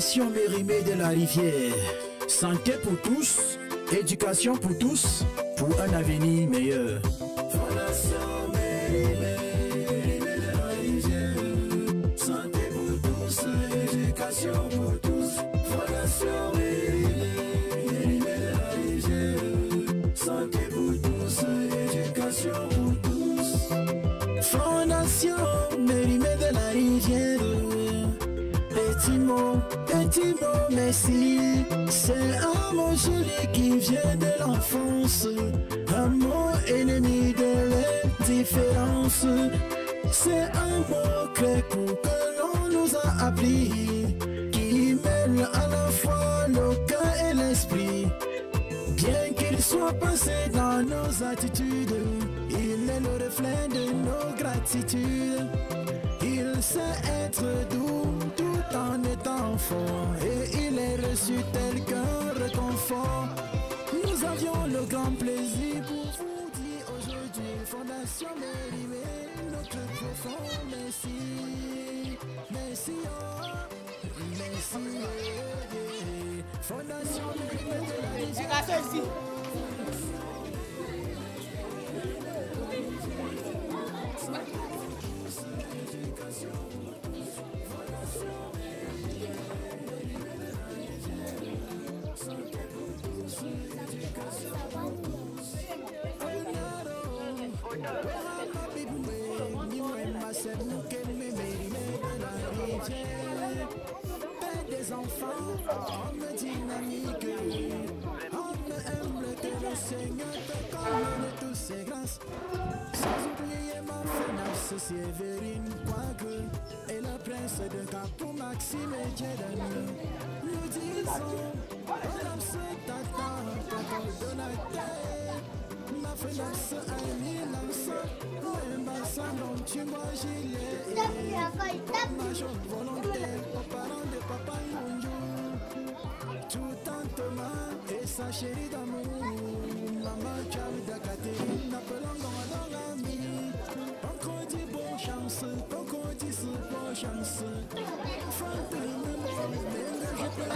Fondation Mérimée de la Rivière. Santé pour tous, éducation pour tous, pour un avenir meilleur. Fondation Mérimée de la Rivière. Santé pour tous, éducation pour tous. Fondation Mérimée de la Rivière. Santé pour tous, éducation pour tous. Fondation Mérimée de la Rivière. Petit mot, merci. C'est un mot joli qui vient de l'enfance. Un mot ennemi de l'indifférence. C'est un mot clair que l'on nous a appris, qui mêle à la fois le cœur et l'esprit. Bien qu'il soit passé dans nos attitudes, il est le reflet de nos gratitudes. Il sait être doux tout en étant fort, et il est reçu tel qu'un réconfort. Nous avions le grand plaisir pour vous dire aujourd'hui, Fondation Mérimée, notre profond merci. Merci, oh, merci, Fondation Mérimée de la Rivière. Des enfants, hommes dynamiques, hommes humbles, que le Seigneur te commande tous ses grâces. Sans oublier ma finance, Sévérine Quoique, et le prince de Capou, Maxime et Dieudonné. Nous disons, on se t'attend, papa donateur. Ma finance, ami, l'ensemble, l'ambassadeur, tu vois, gilet. Ma jeune volontaire, parents de papa Yonjo. Tout en Thomas et sa chérie d'amour. Maman Chavda Catherine, appelant dans l'ami. Encore dit bonne chance, encore dit bonne chance. Enfant de mémoire, même je peux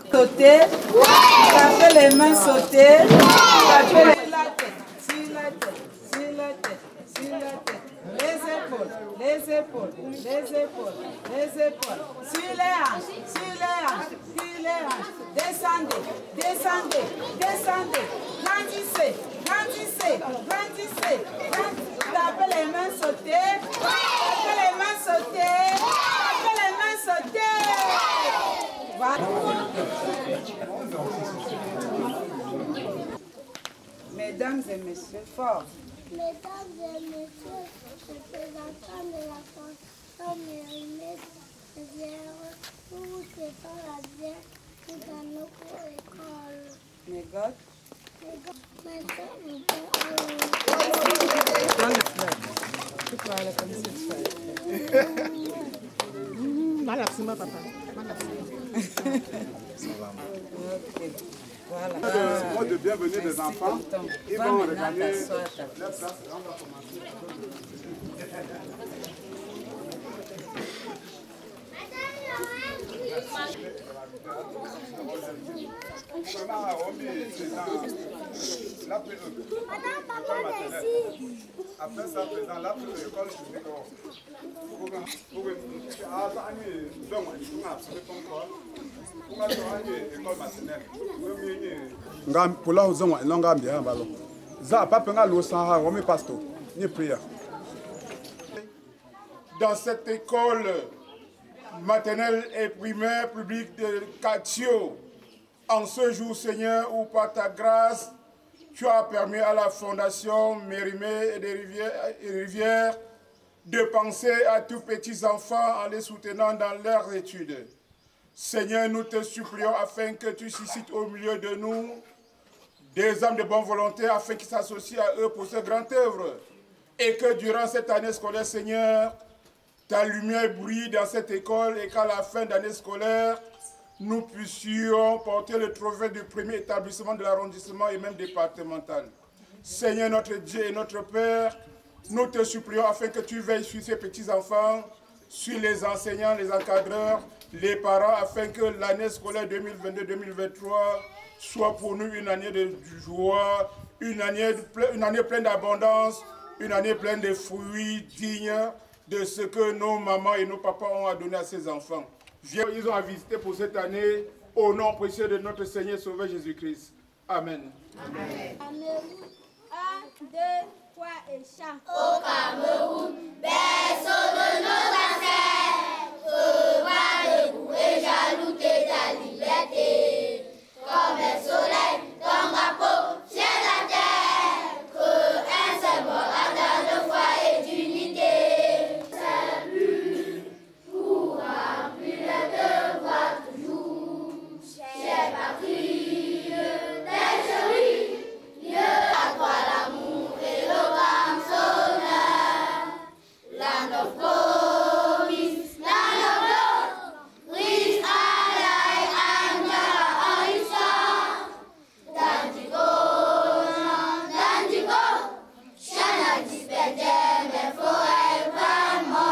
Sauter, taper les mains, sauter, taper la tête, sur la tête, sur la tête, sur la tête, les épaules, les épaules, les épaules, les épaules, sur les hanches, sur les hanches, sur les hanches, descendez, descendez, descendez, grandissez, grandissez, grandissez, tapez les mains, sautez, tapez les mains, sautez, tapez les mains, sautez. Voilà. Mesdames et messieurs, fort. Mesdames et messieurs, représentants de la Fondation Mérimée de Rivière, nous vous souhaitons la bienvenue dans notre école. May God. Malaxima, papa. Voilà. Le mot de bienvenue des enfants, ils vont regagner leur place et on va commencer. Après ça, présent, là, pour l'école, dans cette école maternelle et primaire publique de Katio. En ce jour, Seigneur, où par ta grâce, tu as permis à la Fondation Mérimée et des Rivières de penser à tous petits enfants en les soutenant dans leurs études. Seigneur, nous te supplions afin que tu suscites au milieu de nous des hommes de bonne volonté afin qu'ils s'associent à eux pour ce grand œuvre. Et que durant cette année scolaire, Seigneur, ta lumière brille dans cette école et qu'à la fin d'année scolaire, nous puissions porter le trophée du premier établissement de l'arrondissement et même départemental. Seigneur notre Dieu et notre Père, nous te supplions afin que tu veilles sur ces petits-enfants, sur les enseignants, les encadreurs, les parents, afin que l'année scolaire 2022-2023 soit pour nous une année de joie, une année pleine d'abondance, une année pleine de fruits dignes de ce que nos mamans et nos papas ont à donner à ces enfants. Ils ont à visiter pour cette année au nom précieux de notre Seigneur Sauveur Jésus-Christ. Amen. Amen. 1, 2, 3 et chant. Au Cameroun, berceau de nos ancêtres, va debout et jaloux de ta liberté. Comme le soleil, ton drapeau, ciel la terre, un symbole à dans le foyer d'unité. Salut, pour remplir le devoir toujours, chère patrie, tes chéris, Dieu à toi l'amour et le grand sonneur, land of promise, land of love, riche ally and shall not disperse them forevermore.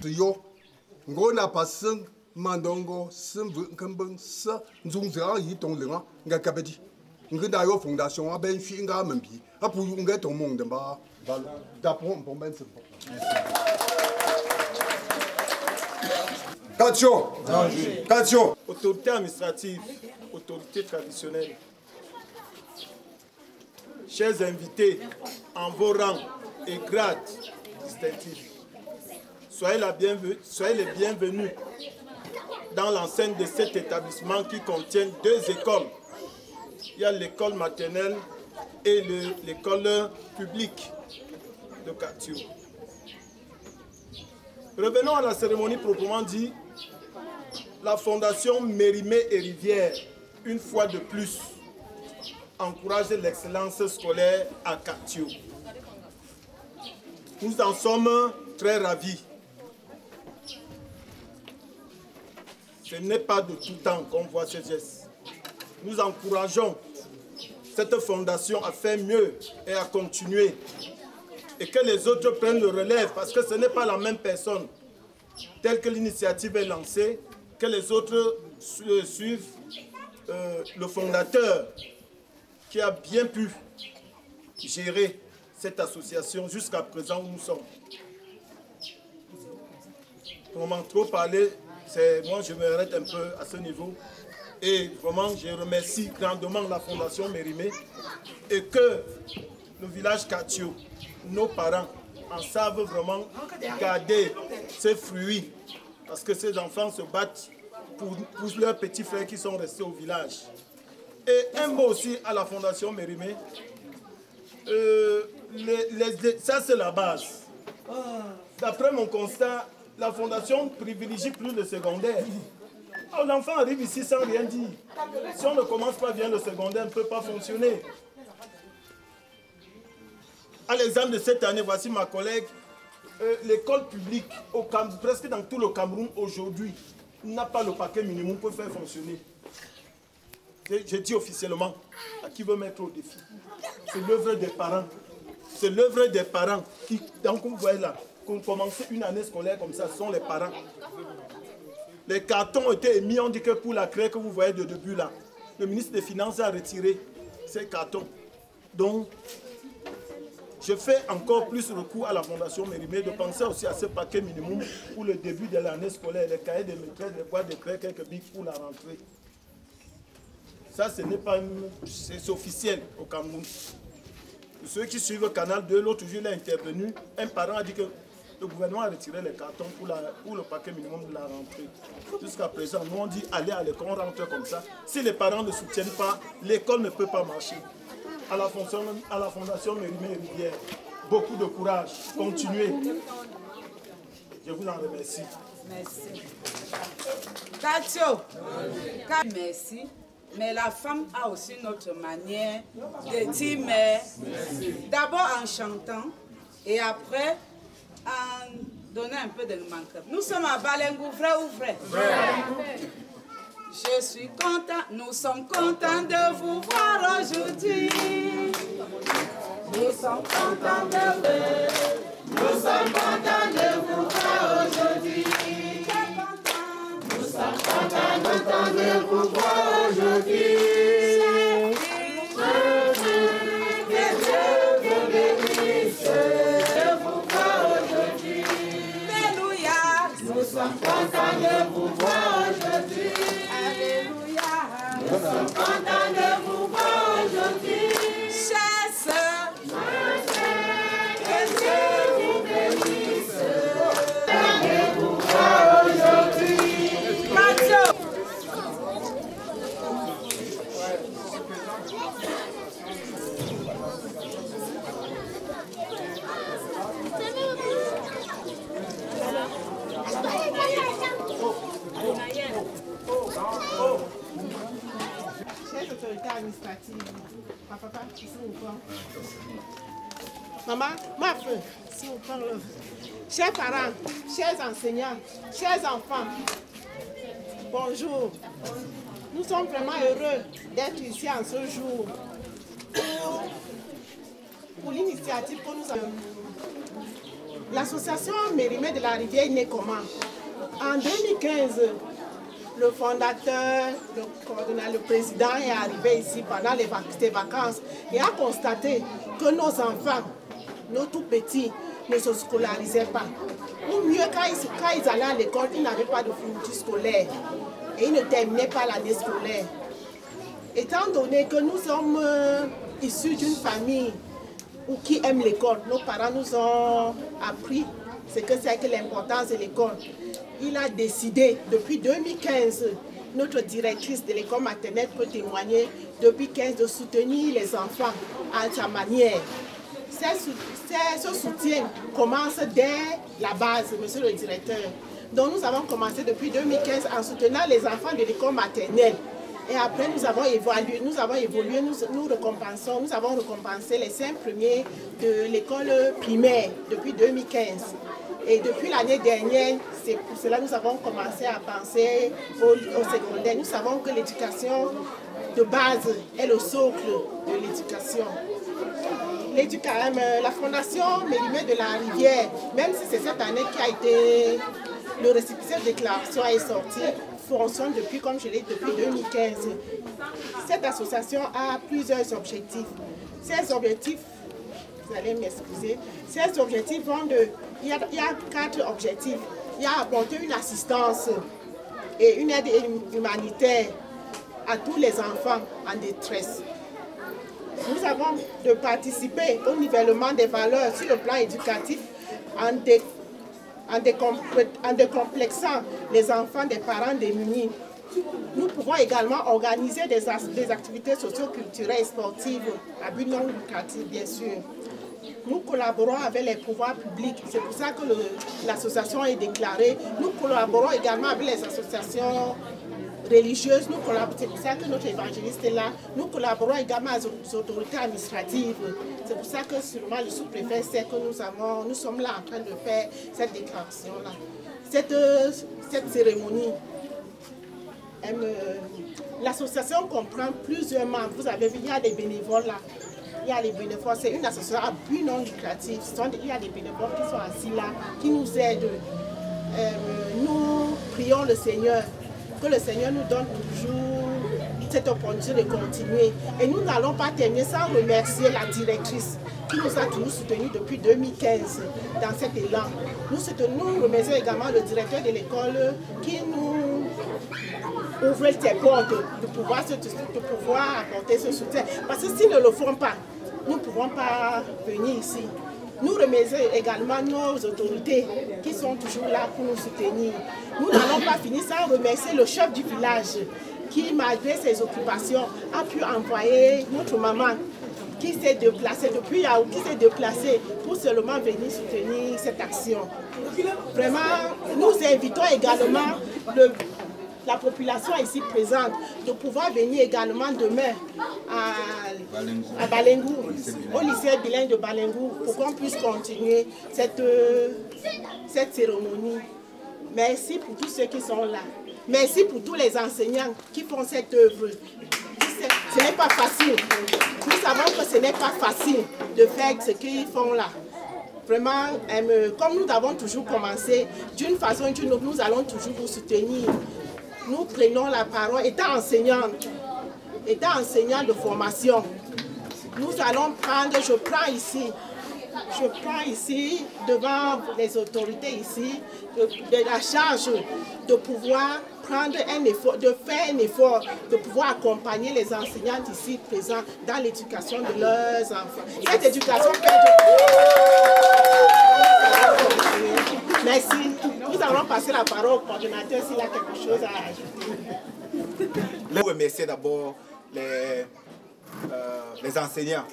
Yo, ngona paseng mandongo semvu kambeng sa nzungza yi tonglenga nga kabedi. Ngenda yo fondation a ben fi nga membi. Apu nga ton monde ba d'apprendre pour ben se. Katio. Autorité administrative, autorité traditionnelle. Chers invités, en vos rangs et grades distinctifs, soyez les bienvenus dans l'enceinte de cet établissement qui contient 2 écoles. Il y a l'école maternelle et l'école publique de Katio. Revenons à la cérémonie proprement dit. La Fondation Mérimée et Rivières, une fois de plus, encourage l'excellence scolaire à Katio. Nous en sommes très ravis. Ce n'est pas de tout temps qu'on voit ces gestes. Nous encourageons cette fondation à faire mieux et à continuer. Et que les autres prennent le relève, parce que ce n'est pas la même personne. Telle que l'initiative est lancée, que les autres suivent le fondateur qui a bien pu gérer cette association jusqu'à présent où nous sommes. Vraiment trop parler, moi je m'arrête un peu à ce niveau. Et vraiment je remercie grandement la Fondation Mérimée et que le village Katio, nos parents, en savent vraiment garder ces fruits. Parce que ces enfants se battent pour leurs petits frères qui sont restés au village. Et un mot aussi à la Fondation Mérimée. Ça, c'est la base. D'après mon constat, la Fondation privilégie plus le secondaire. L'enfant arrive ici sans rien dire. Si on ne commence pas bien le secondaire, on ne peut pas fonctionner. À l'exemple de cette année, voici ma collègue. L'école publique, presque dans tout le Cameroun aujourd'hui, n'a pas le paquet minimum pour faire fonctionner. Je dis officiellement, à qui veut mettre au défi. C'est l'œuvre des parents. C'est l'œuvre des parents qui, donc vous voyez là, qu'on commence une année scolaire comme ça, ce sont les parents. Les cartons ont été émis, on dit que pour la craie que vous voyez de début là, le ministre des Finances a retiré ces cartons. Donc, je fais encore plus recours à la Fondation Mérimée de penser aussi à ce paquet minimum pour le début de l'année scolaire, les cahiers de maîtresse, les boîtes de craie, quelques bics pour la rentrée. Ça, ce n'est pas c'est officiel au Cameroun. ceux qui suivent le canal 2, l'autre jour il est intervenu, un parent a dit que le gouvernement a retiré les cartons pour le paquet minimum de la rentrée. Jusqu'à présent, nous on dit allez à l'école, on rentre comme ça. Si les parents ne soutiennent pas, l'école ne peut pas marcher. À la Fondation Mérimée Rivière, beaucoup de courage, continuez. Je vous en remercie. Merci. Katio, merci. Mais la femme a aussi notre manière de dire merci. D'abord en chantant et après en donnant un peu de manque. Nous sommes à Balengou, vrai ou vrai? Vrai. Je suis content, nous sommes contents de vous voir aujourd'hui. Nous sommes contents de vous. Nous sommes contents de vous voir aujourd'hui. Nous sommes contents de vous voir aujourd'hui. Que Dieu vous bénisse de vous voir aujourd'hui. Alléluia. Nous sommes contents de vous voir aujourd'hui. Alléluia. Nous sommes contents de vous voir aujourd'hui. Chers sœurs, que Dieu vous bénisse de vous voir aujourd'hui. Mathieu. Chers autorités administratives, papa, s'il vous plaît. Maman, ma feu, s'il vous plaît. Chers parents, chers enseignants, chers enfants, bonjour. Nous sommes vraiment heureux d'être ici en ce jour pour l'initiative que nous avons. L'association Mérimée de la Rivière est née comment? En 2015, le fondateur, le coordonnateur, le président est arrivé ici pendant ces vacances et a constaté que nos enfants, nos tout petits, ne se scolarisaient pas. Ou mieux, quand ils allaient à l'école, ils n'avaient pas de fourniture scolaire et ils ne terminaient pas l'année scolaire. Étant donné que nous sommes issus d'une famille qui aime l'école, nos parents nous ont appris ce que c'est que l'importance de l'école. Il a décidé, depuis 2015, notre directrice de l'école maternelle peut témoigner, depuis 2015, de soutenir les enfants à sa manière. Ce soutien commence dès la base, monsieur le directeur. Donc nous avons commencé depuis 2015 en soutenant les enfants de l'école maternelle. Et après, nous avons évolué, nous avons récompensé les 5 premiers de l'école primaire depuis 2015. Et depuis l'année dernière, c'est pour cela que nous avons commencé à penser au secondaire. Nous savons que l'éducation de base est le socle de l'éducation. La Fondation Mérimée de la Rivière, même si c'est cette année qui a été, le récépissé de déclaration est sorti, fonctionne depuis, comme je l'ai dit, depuis 2015. Cette association a plusieurs objectifs. Ces objectifs, vous allez m'excuser, ces objectifs vont de... Il y a 4 objectifs. Il y a apporter une assistance et une aide humanitaire à tous les enfants en détresse. Nous avons de participer au nivellement des valeurs sur le plan éducatif en décomplexant les enfants des parents démunis. Nous pouvons également organiser des activités socio-culturelles et sportives à but non lucratif, bien sûr. Nous collaborons avec les pouvoirs publics, c'est pour ça que l'association est déclarée. Nous collaborons également avec les associations religieuses, c'est pour ça que notre évangéliste est là. Nous collaborons également avec les autorités administratives. C'est pour ça que sûrement le sous-préfet sait que nous sommes là en train de faire cette déclaration-là. Cette cérémonie, l'association comprend plusieurs membres. Vous avez vu, il y a des bénévoles là. Il y a les bénévoles, c'est une association à but non lucratif. Il y a des bénévoles qui sont assis là, qui nous aident. Nous prions le Seigneur, que le Seigneur nous donne toujours cette opportunité de continuer. Et nous n'allons pas terminer sans remercier la directrice qui nous a toujours soutenus depuis 2015 dans cet élan. Nous remercions également le directeur de l'école qui nous ouvre ses portes de pouvoir apporter ce soutien. Parce que s'ils ne le font pas, nous ne pouvons pas venir ici. Nous remercions également nos autorités qui sont toujours là pour nous soutenir. Nous n'allons pas finir sans remercier le chef du village qui, malgré ses occupations, a pu envoyer notre maman qui s'est déplacée depuis Yaou, qui s'est déplacée pour seulement venir soutenir cette action. Vraiment, nous invitons également la population ici présente de pouvoir venir également demain à Balengou, au lycée bilingue de Balengou, pour qu'on puisse continuer cette cérémonie. Merci pour tous ceux qui sont là. Merci pour tous les enseignants qui font cette œuvre. Ce n'est pas facile. Nous savons que ce n'est pas facile de faire ce qu'ils font là. Vraiment, comme nous avons toujours commencé, d'une façon ou d'une autre, nous allons toujours vous soutenir. Nous prenons la parole, étant enseignant de formation, nous allons prendre, je prends ici, devant les autorités ici, de la charge de pouvoir prendre un effort, de faire un effort, de pouvoir accompagner les enseignantes ici présentes dans l'éducation de leurs enfants. Cette éducation Merci. Nous allons passer la parole au coordinateur s'il a quelque chose à ajouter. Je remercie d'abord les enseignants.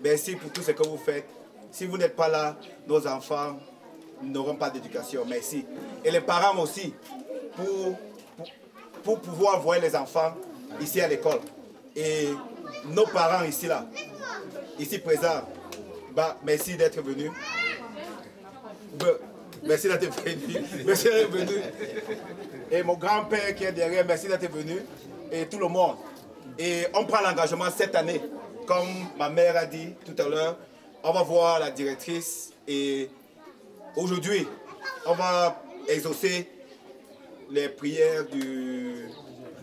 Merci pour tout ce que vous faites. Si vous n'êtes pas là, nos enfants n'auront pas d'éducation. Merci. Et les parents aussi, pour pouvoir envoyer les enfants ici à l'école. Et nos parents ici présents, merci d'être venus. Merci d'être venu. Merci d'être venu. Et mon grand-père qui est derrière, merci d'être venu. Et tout le monde. Et on prend l'engagement cette année. Comme ma mère a dit tout à l'heure, on va voir la directrice. Et aujourd'hui, on va exaucer les prières du...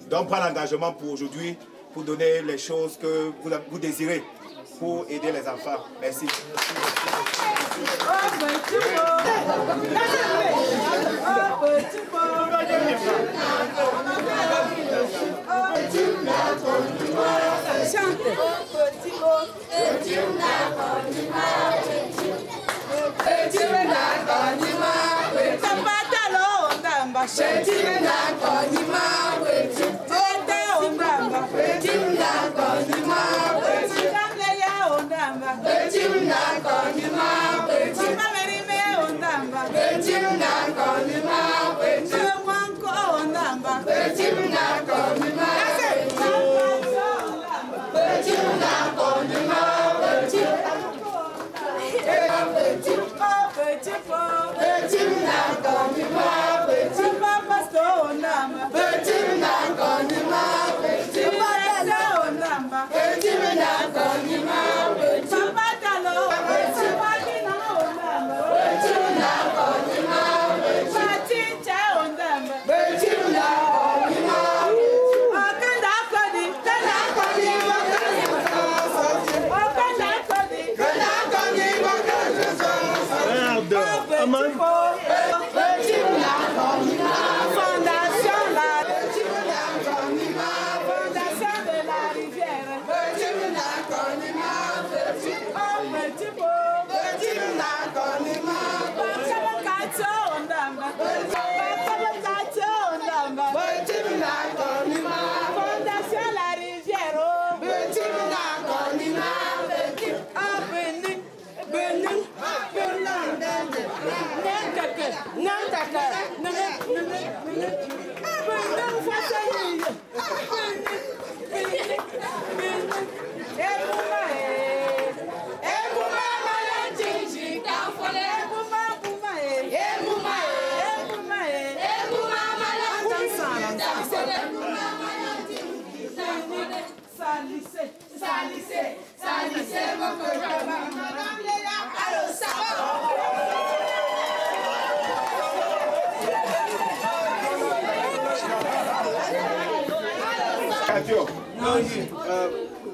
Donc on prend l'engagement pour aujourd'hui, pour donner les choses que vous désirez pour aider les enfants. Merci.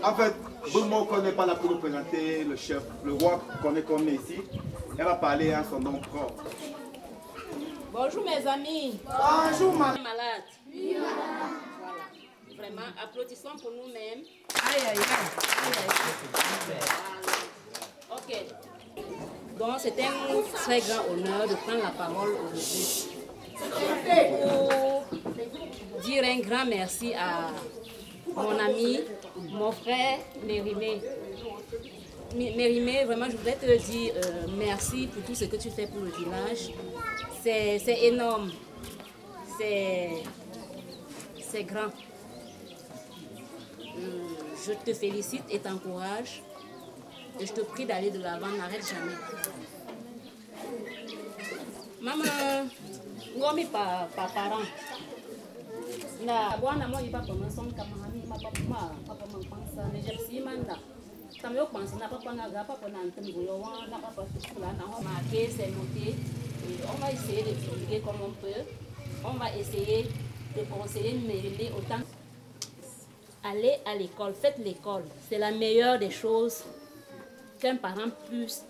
En fait, Boumou ne connaît pas là pour nous présenter le chef. Le roi connaît qu'on est ici. Elle va parler à son nom propre. Bonjour mes amis. Bonjour ma malade. Oui, voilà. vraiment. Applaudissons pour nous-mêmes. Aïe, aïe, aïe. Ok. Donc, c'est un très grand honneur de prendre la parole aujourd'hui pour dire un grand merci à mon ami, mon frère Mérimée. Mérimée, vraiment, je voudrais te dire merci pour tout ce que tu fais pour le village. C'est énorme. C'est grand. Je te félicite et t'encourage. Et je te prie d'aller de l'avant, n'arrête jamais. Maman, ngomi pa parent. Na bwana mo ipa pama son kama ni papa mangpansa ne jepsi manda. Tamyo pansa na papa ngaga papa na ntembuyo wa na papa tukula na ho marqué, c'est noté. Et on va essayer de divulguer comme on peut. On va essayer de conseiller Mérimée autant. Allez à l'école, faites l'école. C'est la meilleure des choses qu'un parent puisse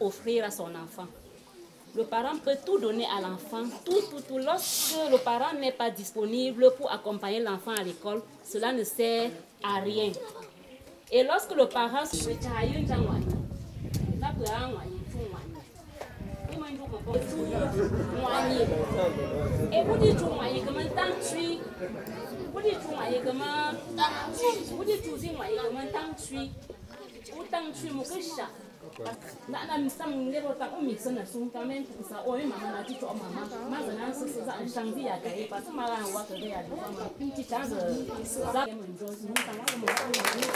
offrir à son enfant. Le parent peut tout donner à l'enfant, tout. Lorsque le parent n'est pas disponible pour accompagner l'enfant à l'école, cela ne sert à rien. Et lorsque le parent se et vous dites na misam ngero ta o mixa na sun kamen sa o mama na tito mama maza na se za an shangzi ya kai pa sama ran wa ka ya da mama pinti ta za mun jo mun ta wa mu ko ni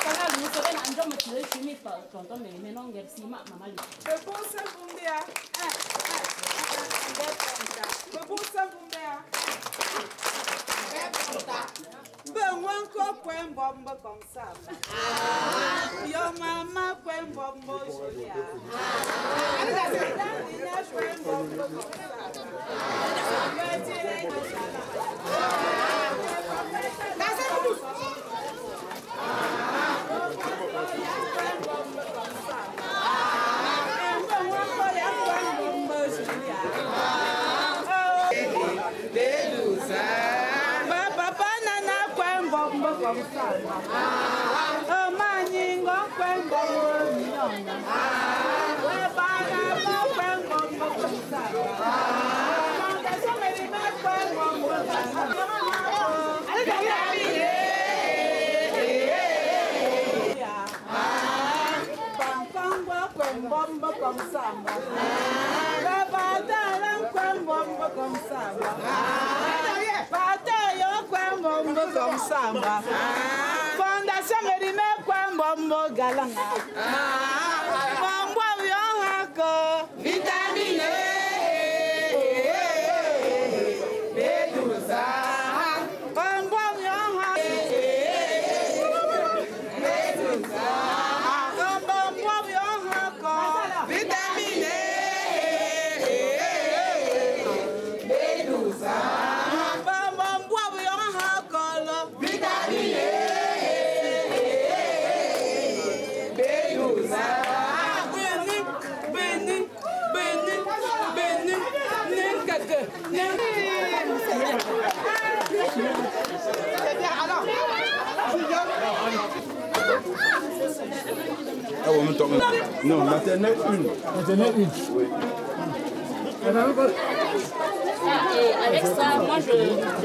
kana lu so ben an jo mu tle shi mi pa tonton me non ger si mama li pe bosa bumbea pe bosa bumbea ben wanko kwen bombo comme ça. Yo maman kwen bombo jolia. Kwen bombo comme ça. Comme ça. Oh, maningo, kwengo, mignonne. Ouais, banana, kwengo, comme ça. Fondation Mérimée, kwengo, comme ça. Allez, derrière. Bankango, kwengo, comme ça. Le badala, kwengo, comme ça. Comme ça, Fondation Mérimée, Kwambombo Galanga. Kwambo Yohako, vitamine Bedusa. Kwambo Yohako, Bedusa. Kwambo Yohako, vitamine Bedusa. Non, maternelle 1. Maternelle 1. Oui. Et avec ça, moi je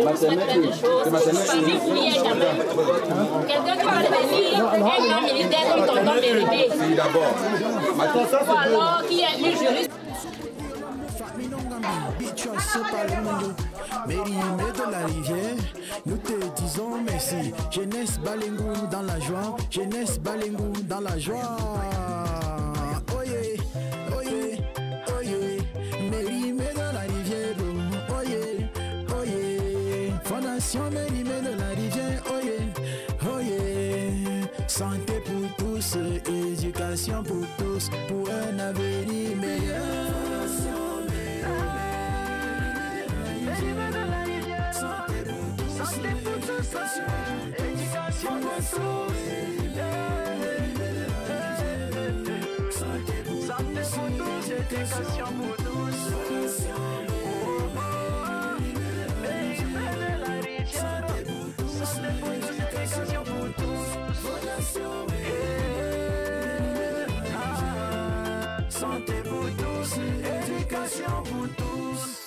vous souhaite plein de choses. Parmi vous, il y a quand même quelqu'un qui va devenir un grand militaire comme tonton Mérimée. Oui, d'abord. Ou alors qui est une juriste. Mérimée de la rivière, nous te disons merci. Jeunesse Balengou dans la joie, jeunesse Balengou dans la joie. Oye, oye, oye, Mérimée de la rivière, oye, oye, Fondation Mérimée de la rivière, oye, oye, santé pour tous, éducation pour tous, pour un avenir meilleur. Éducation pour tous. Éducation pour tous. santé pour tous, éducation pour tous.